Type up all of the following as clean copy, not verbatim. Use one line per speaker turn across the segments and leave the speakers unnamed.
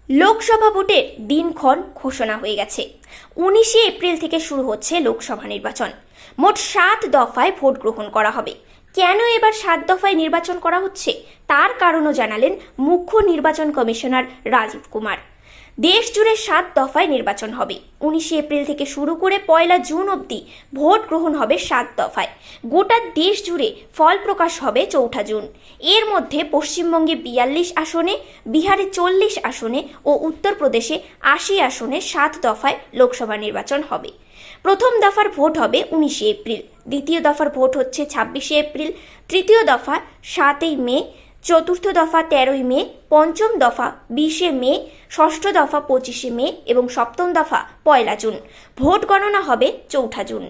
লোকসভা ভোটের দিনক্ষণ ঘোষণা হয়ে গেছে। 19 এপ্রিল থেকে শুরু হচ্ছে লোকসভা নির্বাচন। মোট 7 দফায় ভোট গ্রহণ করা হবে। কেন এবার 7 দফায় নির্বাচন করা হচ্ছে তার কারণও জানালেন মুখ্য নির্বাচন কমিশনার রাজীব কুমার। দেশ জুড়ে 7 দফায় নির্বাচন হবে। 19 এপ্রিল থেকে শুরু করে 1 জুন অবধি ভোট গ্রহণ হবে 7 দফায়। গোটা দেশ জুড়ে ফল প্রকাশ হবে 4 জুন। এর মধ্যে পশ্চিমবঙ্গে 42 আসনে, বিহারে 40 আসনে ও উত্তরপ্রদেশে 80 আসনে 7 দফায় লোকসভা নির্বাচন হবে। প্রথম দফার ভোট হবে 19 এপ্রিল, দ্বিতীয় দফার ভোট হচ্ছে 26 এপ্রিল, তৃতীয় দফা 7 মে, চতুর্থ দফা 13 মে, পঞ্চম দফা 20 মে, ষষ্ঠ দফা 25 মে এবং সপ্তম দফা 1 জুন। ভোট গণনা হবে 4 জুন।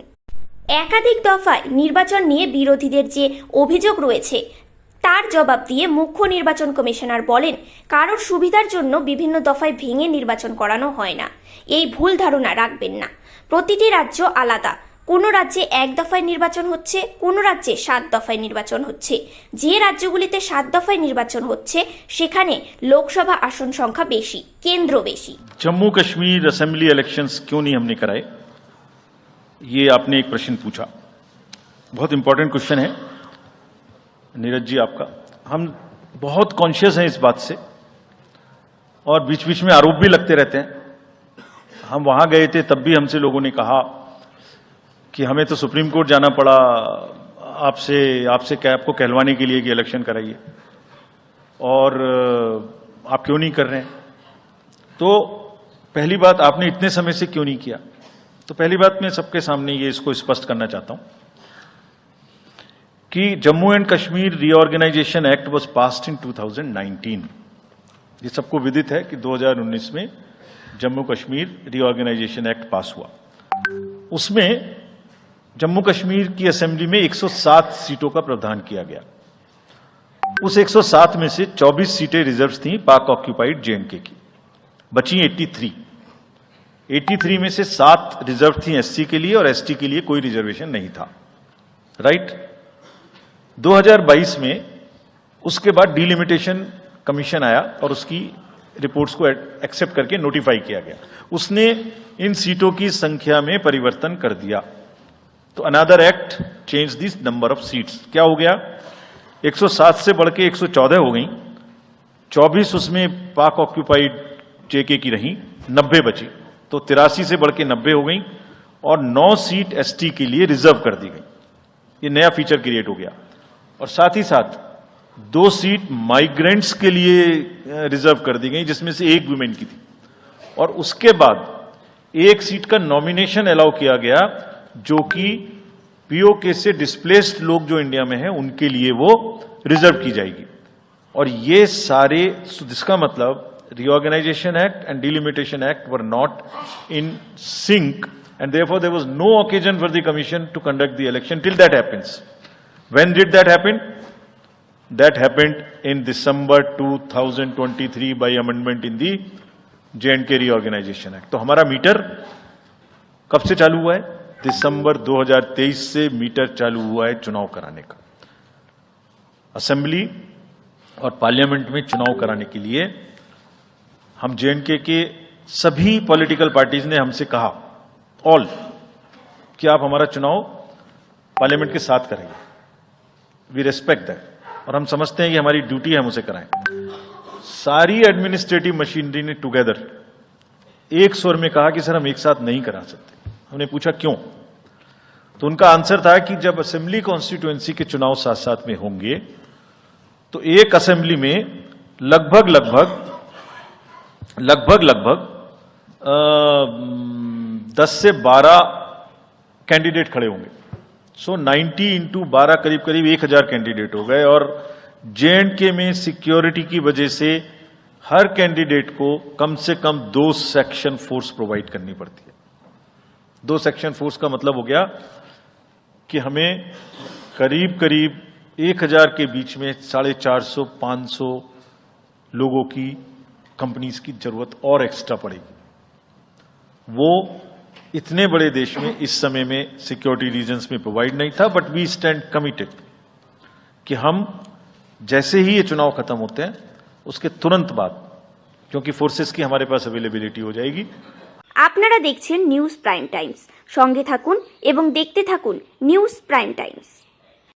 একাধিক দফায় নির্বাচন নিয়ে বিরোধীদের যে অভিযোগ রয়েছে তার জবাব দিয়ে মুখ্য নির্বাচন কমিশনার বলেন, কারোর সুবিধার জন্য বিভিন্ন দফায় ভেঙে নির্বাচন করানো হয় না। এই ভুল ধারণা রাখবেন না। প্রতিটি রাজ্য আলাদা। কোনো রাজ্যে 1 দফায় নির্বাচন হচ্ছে, কোনো রাজ্যে 7 দফায় নির্বাচন হচ্ছে। যে রাজ্যগুলিতে 7 দফায় নির্বাচন হচ্ছে সেখানে লোকসভা আসন সংখ্যা বেশি, কেন্দ্র বেশি।
जम्मू कश्मीर असेंबली इलेक्शंस क्यों नहीं हमने कराए, ये आपने एक प्रश्न पूछा। बहुत इंपॉर्टेंट क्वेश्चन है नीरज जी आपका। हम बहुत कॉन्शियस हैं इस बात से और बीच बीच में आरोप भी लगते रहते हैं। हम वहां गए थे तब भी हमसे लोगों ने कहा कि हमें तो सुप्रीम कोर्ट जाना पड़ा आपसे क्या आपको कहलवाने के लिए कि इलेक्शन कराइए, और आप क्यों नहीं कर रहे हैं। तो पहली बात, आपने इतने समय से क्यों नहीं किया। तो पहली बात मैं सबके सामने ये इसको स्पष्ट करना चाहता हूं कि Jammu and Kashmir reorganisation act was passed in 2019। ये सबको विदित है कि 2019 में Jammu Kashmir reorganisation act pass हुआ। उसमें जम्मू कश्मीर की असेंबली में 107 सीटों का प्रावधान किया गया। उस 107 में से 24 सीटें रिजर्व थी पाक ऑक्यूपाइड जेएंडके की, बची 83 में से 7 रिजर्व थी एससी के लिए और एसटी के लिए कोई रिजर्वेशन नहीं था। राइट। 2022 में उसके बाद डिलिमिटेशन कमीशन आया और उसकी रिपोर्ट्स को एक्सेप्ट करके नोटिफाई किया गया। उसने इन सीटों की संख्या में परिवर्तन कर दिया। तो another act change this number of seats. क्या हो गया, 107 से बढ़ के 114 हो गई, 24 उसमें पाक ऑक्यूपाइड जेके की रही, 90 बची, तो 83 से बढ़ के 90 हो गई और 9 सीट एसटी के लिए रिजर्व कर दी गई। ये नया फीचर क्रिएट हो गया। और साथ ही साथ 2 सीट माइग्रेंट्स के लिए रिजर्व कर दी गई, जिसमें से 1 वुमेन की थी। और उसके बाद 1 सीट का नॉमिनेशन अलाउ किया गया, जो कि पीओके से डिस्प्लेस्ड लोग जो इंडिया में हैं उनके लिए वो रिजर्व की जाएगी। और ये सारे, जिसका मतलब reorganisation act and delimitation act were not in sync and therefore there was no occasion for the commission to conduct the election till that happens. When did that happen? That happened in December 2023 by amendment in the J&K Reorganization Act. तो हमारा metre कब से चालू हुआ है? दिसंबर 2023 से metre चालू हुआ है चुनाव कराने का। असेंबली और पार्लियामेंट में चुनाव कराने के लिए हम J&K के सभी पॉलिटिकल पार्टीज ने हमसे कहा, ऑल, कि आप हमारा चुनाव पार्लियामेंट के साथ करेंगे। वी रेस्पेक्ट दैट और हम समझते हैं कि हमारी ड्यूटी है हम उसे कराएं। सारी एडमिनिस्ट्रेटिव मशीनरी ने टुगेदर एक स्वर में कहा कि सर हम एक साथ नहीं करा सकते। हमने पूछा क्यों, तो उनका आंसर था कि जब असेंबली कॉन्स्टिट्यूएंसी के चुनाव साथ साथ में होंगे तो एक असेंबली में लगभग 10 से 12 कैंडिडेट खड़े होंगे। सो 90 इंटू 12 करीब 1000 कैंडिडेट हो गए। और J&K में सिक्योरिटी की वजह से हर कैंडिडेट को कम से कम 2 सेक्शन फोर्स प्रोवाइड करनी पड़ती है। 2 सेक्शन फोर्स का मतलब हो गया कि हमें करीब 1000 के बीच में 450-500 लोगों की कंपनीज की जरूरत और एक्स्ट्रा पड़ेगी। वो इतने बड़े देश में इस समय में सिक्योरिटी रीजंस में प्रोवाइड नहीं था। बट वी स्टैंड कमिटेड कि हम जैसे ही ये चुनाव खत्म होते हैं उसके तुरंत बाद क्योंकि फोर्सेस की हमारे पास अवेलेबिलिटी हो जाएगी।
আপনারা দেখছেন নিউজ প্রাইম টাইমস। সঙ্গে থাকুন এবং দেখতে থাকুন নিউজ প্রাইম টাইমস।